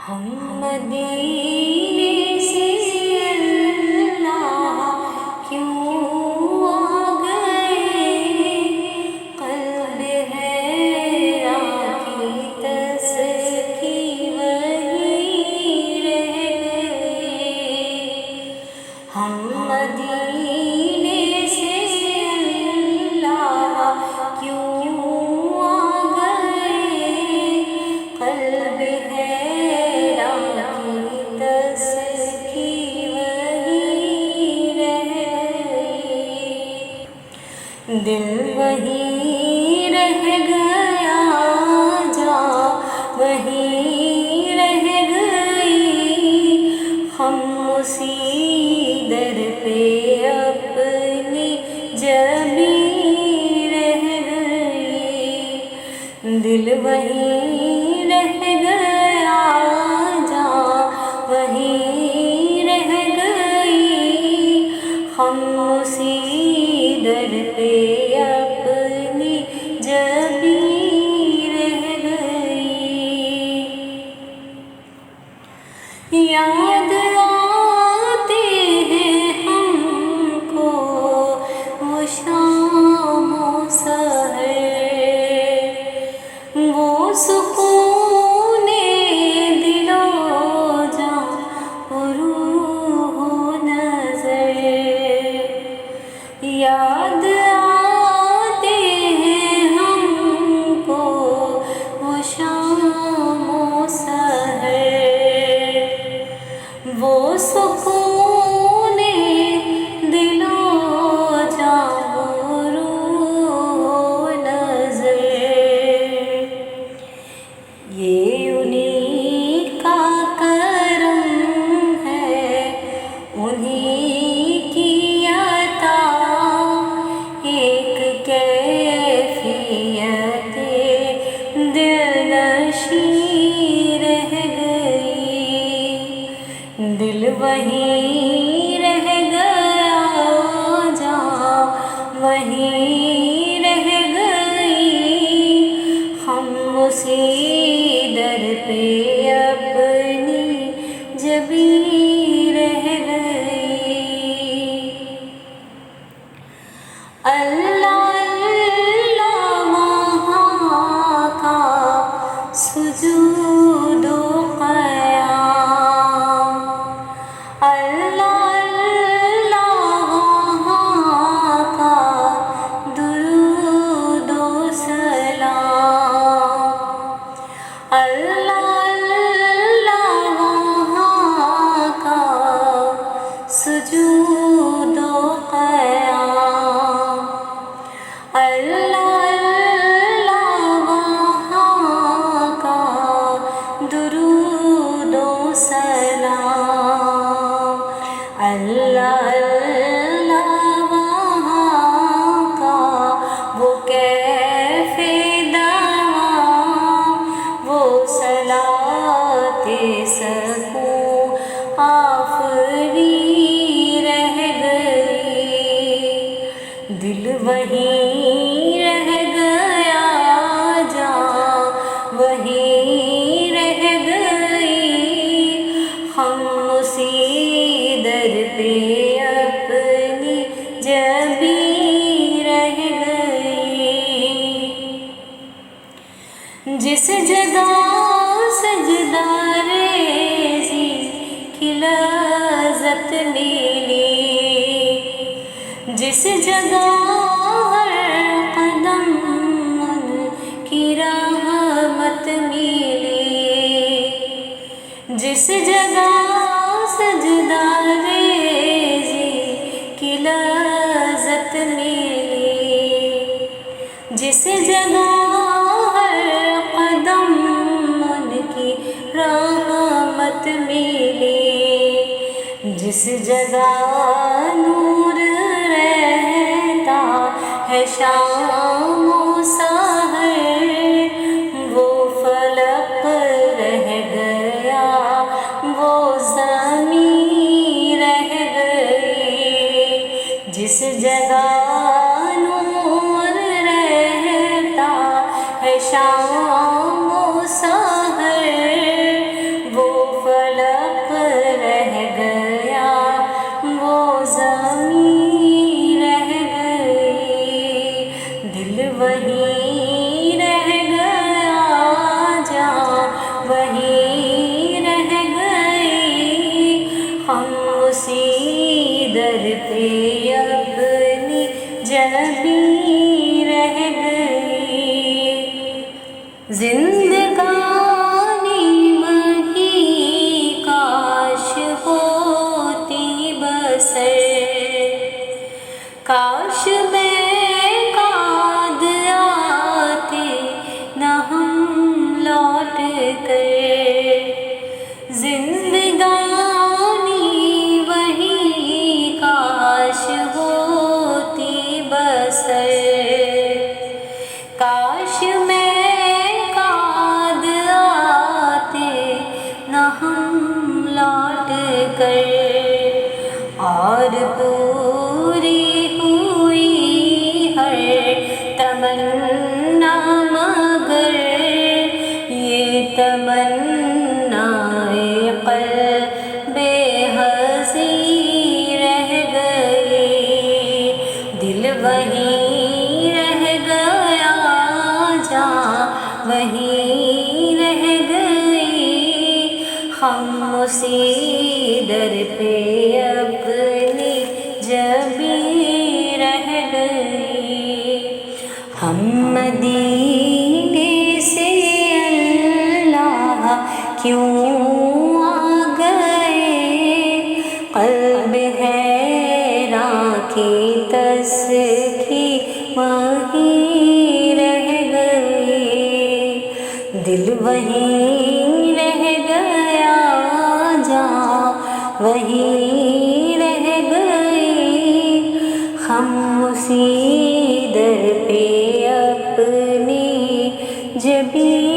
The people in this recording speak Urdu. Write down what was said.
ہم مدینے سے اللہ کیوں آ گئے، قلب حیران کی تسکی وہی رہ گئے۔ ہم مدینے سے اللہ کیوں آ گئے، قلب دل وہیں رہ گیا، جا وہیں رہ گئی، ہم اسی در پہ اپنی جبیں رہ گئی۔ دل وہیں رہ گیا، جا وہیں رہ گئی، ہم اسی در پہ اپنی جبیں رہ گئی۔ یاد آتے ہیں ہم کو وہ شام و سحر، وہ سکون دل و جاں روح و نظر۔ یاد آتے ہیں ہم کو وہ شام و سحر، وہ سکون دل و جاں روح و نظر۔ یہ انہی کا کرم ہے، انہی کی عطا، ایک کیفیت دل نشیں رہ گئی۔ دل وہیں رہ گیا، جا وہیں رہ گئی، ہم اسی در پہ اپنی جبیں رہ گئی۔ اللہ اللہ وہاں کا سجود و قیام، اللہ اللہ وہاں کا درود و سلام، اللہ اللہ وہاں کا سجود و قیام، اللہ اللہ وہاں کا درود و سلام، اللہ اللہ وہاں کا وہ کیف دوام، وہ صلاۃ سکون آفری رہ گئی۔ دل وہیں رہ گیا، جا وہیں رہ گئی، ہم اسی در پہ اپنی جبیں رہ گئی۔ جس جگہ سجدہ ریزی کی لذت ملی، جس جگہ ہر قدم ان کی رحمت ملی، جس جگہ سجدہ ریزی کی لذت ملی، جس جگہ ہر قدم ان کی رحمت ملی، جس جگہ نور رہتا ہے شام و سحر، وہ فلک رہ گیا، وہ زمین رہ گئی، جس جگہ نور رہتا ہے شام و سحر، وہ زندگانی وہی کاش ہوتی بسر، کاش میعاد آتے نہ ہم لوٹ کر، زندگانی وہی کاش ہوتی بسر، کاش میعاد آتے نہ ہم لوٹ کر، اور پوری ہوئی ہر تمنا مگر یہ تمنائے قلب حزین رہ گئی، دل وہیں رہ گیا جہاں وہیں رہ گئی، ہم اسی در پہ اپنی جبیں رہ گئی، ہم مدینے سے اللہ کیوں آ گئے، قلب حیراں کی تسکی وہیں رہ گئی، دل وہیں رہ گیا جہاں وہیں رہ گئی، ہم اسی در پہ اپنی جبیں